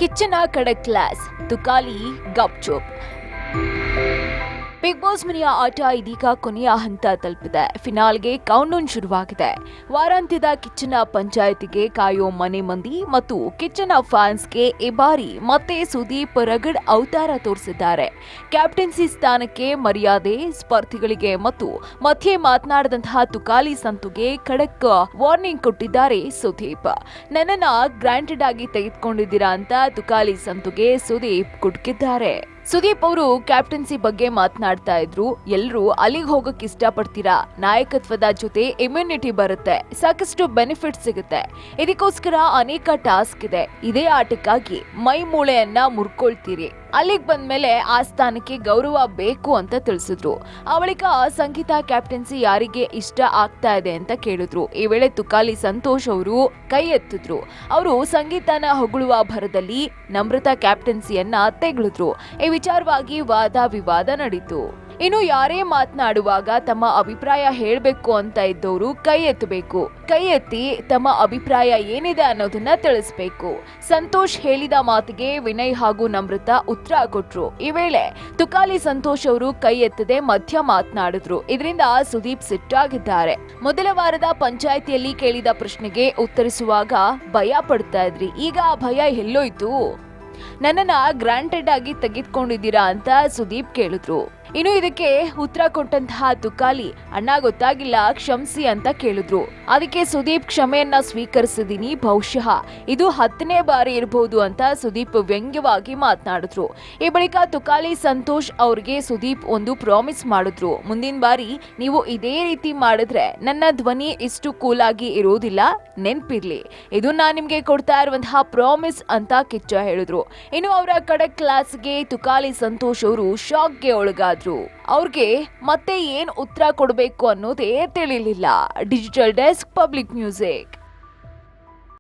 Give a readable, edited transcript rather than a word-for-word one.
ಕಿಚ್ಚನ ಕಡಕ್ class, Tukali ಗಪ್ಚುಪ್. Big boss ಮನೆಯ ಆಟ ಇದೀಗ ಕೊನೆಯ ಹಂತ ತಲುಪಿದೆ. ಫಿನಾಲ್ಗೆ ಕೌಂಟ್ಡೌನ್ ಶುರುವಾಗಿದೆ. ವಾರಾಂತ್ಯದ ಕಿಚ್ಚನ ಪಂಚಾಯತಿಗೆ ಕಾಯೋ ಮನೆ ಮಂದಿ ಮತ್ತು ಕಿಚ್ಚನ ಫ್ಯಾನ್ಸ್ಗೆ ಈ ಬಾರಿ ಮತ್ತೆ ಸುದೀಪ್ ರಗಡ್ ಅವತಾರ ತೋರಿಸಿದ್ದಾರೆ. ಕ್ಯಾಪ್ಟನ್ಸಿ ಸ್ಥಾನಕ್ಕೆ ಮರ್ಯಾದೆ, ಸ್ಪರ್ಧಿಗಳಿಗೆ ಮತ್ತು ಮಧ್ಯೆ ಮಾತನಾಡಿದಂತಹ ತುಕಾಲಿ ಸಂತುಗೆ ಖಡಕ್ ವಾರ್ನಿಂಗ್ ಕೊಟ್ಟಿದ್ದಾರೆ ಸುದೀಪ್. ನನ್ನನ್ನ ಗ್ರಾಂಟೆಡ್ ಆಗಿ ತೆಗೆದುಕೊಂಡಿದ್ದೀರಾ ಅಂತ ತುಕಾಲಿ ಸಂತುಗೆ ಸುದೀಪ್ ಕುಟುಕಿದ್ದಾರೆ. ಸುದೀಪ್ ಅವರು ಕ್ಯಾಪ್ಟನ್ಸಿ ಬಗ್ಗೆ ಮಾತನಾಡ್ತಾ ಇದ್ರು. ಎಲ್ರೂ ಅಲ್ಲಿಗೆ ಹೋಗಕ್ ಇಷ್ಟಪಡ್ತೀರಾ, ನಾಯಕತ್ವದ ಜೊತೆ ಇಮ್ಯುನಿಟಿ ಬರುತ್ತೆ, ಸಾಕಷ್ಟು ಬೆನಿಫಿಟ್ ಸಿಗುತ್ತೆ, ಇದಕ್ಕೋಸ್ಕರ ಅನೇಕ ಟಾಸ್ಕ್ ಇದೆ. ಇದೇ ಆಟಕ್ಕಾಗಿ ಮೈ ಮೂಳೆಯನ್ನ ಮುರ್ಕೊಳ್ತೀರಿ, ಅಲ್ಲಿಗೆ ಬಂದ್ಮೇಲೆ ಆ ಸ್ಥಾನಕ್ಕೆ ಗೌರವ ಬೇಕು ಅಂತ ತಿಳಿಸಿದ್ರು. ಆ ಬಳಿಕ ಸಂಗೀತ ಕ್ಯಾಪ್ಟನ್ಸಿ ಯಾರಿಗೆ ಇಷ್ಟ ಆಗ್ತಾ ಇದೆ ಅಂತ ಕೇಳಿದ್ರು. ಈ ವೇಳೆ ತುಕಾಲಿ ಸಂತೋಷ್ ಅವರು ಕೈ ಎತ್ತಿದ್ರು. ಅವರು ಸಂಗೀತನ ಹೊಗಳುವ ಭರದಲ್ಲಿ ನಮ್ರತಾ ಕ್ಯಾಪ್ಟನ್ಸಿಯನ್ನ ತೆಗಳಿದ್ರು. ಈ ವಿಚಾರವಾಗಿ ವಾದ ವಿವಾದ ನಡೀತು. ಇನ್ನು ಯಾರೇ ಮಾತನಾಡುವಾಗ ತಮ್ಮ ಅಭಿಪ್ರಾಯ ಹೇಳಬೇಕು ಅಂತ ಇದ್ದವರು ಕೈ ಎತ್ತಬೇಕು. ಕೈ ಎತ್ತಿ ತಮ್ಮ ಅಭಿಪ್ರಾಯ ಏನಿದೆ ಅನ್ನೋದನ್ನ ತಿಳಿಸ್ಬೇಕು. ಸಂತೋಷ್ ಹೇಳಿದ ಮಾತಿಗೆ ವಿನಯ್ ಹಾಗೂ ನಮ್ರತಾ ಉತ್ತರ ಕೊಟ್ರು. ಈ ವೇಳೆ ತುಕಾಲಿ ಸಂತೋಷ್ ಅವರು ಕೈ ಎತ್ತದೆ ಮಧ್ಯ ಮಾತನಾಡಿದ್ರು. ಇದರಿಂದ ಸುದೀಪ್ ಸಿಟ್ಟಾಗಿದ್ದಾರೆ. ಮೊದಲ ವಾರದ ಪಂಚಾಯಿತಿಯಲ್ಲಿ ಕೇಳಿದ ಪ್ರಶ್ನೆಗೆ ಉತ್ತರಿಸುವಾಗ ಭಯ ಪಡ್ತಾ ಇದ್ರಿ, ಈಗ ಆ ಭಯ ಎಲ್ಲೋಯ್ತು? ನನ್ನನ್ನ ಗ್ರಾಂಟೆಡ್ ಆಗಿ ತೆಗೆದುಕೊಂಡಿದ್ದೀರಾ ಅಂತ ಸುದೀಪ್ ಕೇಳಿದ್ರು. ಇನ್ನು ಇದಕ್ಕೆ ಉತ್ತರ ಕೊಟ್ಟಂತಹ ತುಕಾಲಿ, ಅಣ್ಣ ಗೊತ್ತಾಗಿಲ್ಲ, ಕ್ಷಮಿಸಿ ಅಂತ ಕೇಳಿದ್ರು. ಅದಕ್ಕೆ ಸುದೀಪ್ ಕ್ಷಮೆಯನ್ನ ಸ್ವೀಕರಿಸಿದೀನಿ, ಬಹುಶಃ ಇದು 10ನೇ ಬಾರಿ ಇರಬಹುದು ಅಂತ ಸುದೀಪ್ ವ್ಯಂಗ್ಯವಾಗಿ ಮಾತನಾಡಿದ್ರು. ಈ ಬಳಿಕ ತುಕಾಲಿ ಸಂತೋಷ್ ಅವ್ರಿಗೆ ಸುದೀಪ್ ಒಂದು ಪ್ರಾಮಿಸ್ ಮಾಡಿದ್ರು. ಮುಂದಿನ ಬಾರಿ ನೀವು ಇದೇ ರೀತಿ ಮಾಡಿದ್ರೆ ನನ್ನ ಧ್ವನಿ ಇಷ್ಟು ಕೂಲ್ ಆಗಿ ಇರೋದಿಲ್ಲ, ನೆನ್ಪಿರ್ಲಿ, ಇದು ನಾನ್ ನಿಮ್ಗೆ ಕೊಡ್ತಾ ಇರುವಂತಹ ಪ್ರಾಮಿಸ್ ಅಂತ ಕಿಚ್ಚ ಹೇಳಿದ್ರು. ಇನ್ನು ಅವರ ಕಡಕ್ ಕ್ಲಾಸ್ಗೆ ತುಕಾಲಿ ಸಂತೋಷ್ ಅವರು ಶಾಕ್ಗೆ ಒಳಗಾದ್ರು. ಅವ್ರಿಗೆ ಮತ್ತೆ ಏನ್ ಉತ್ತರ ಕೊಡಬೇಕು ಅನ್ನೋದೇ ತಿಳಿಲಿಲ್ಲ. Digital desk, public music.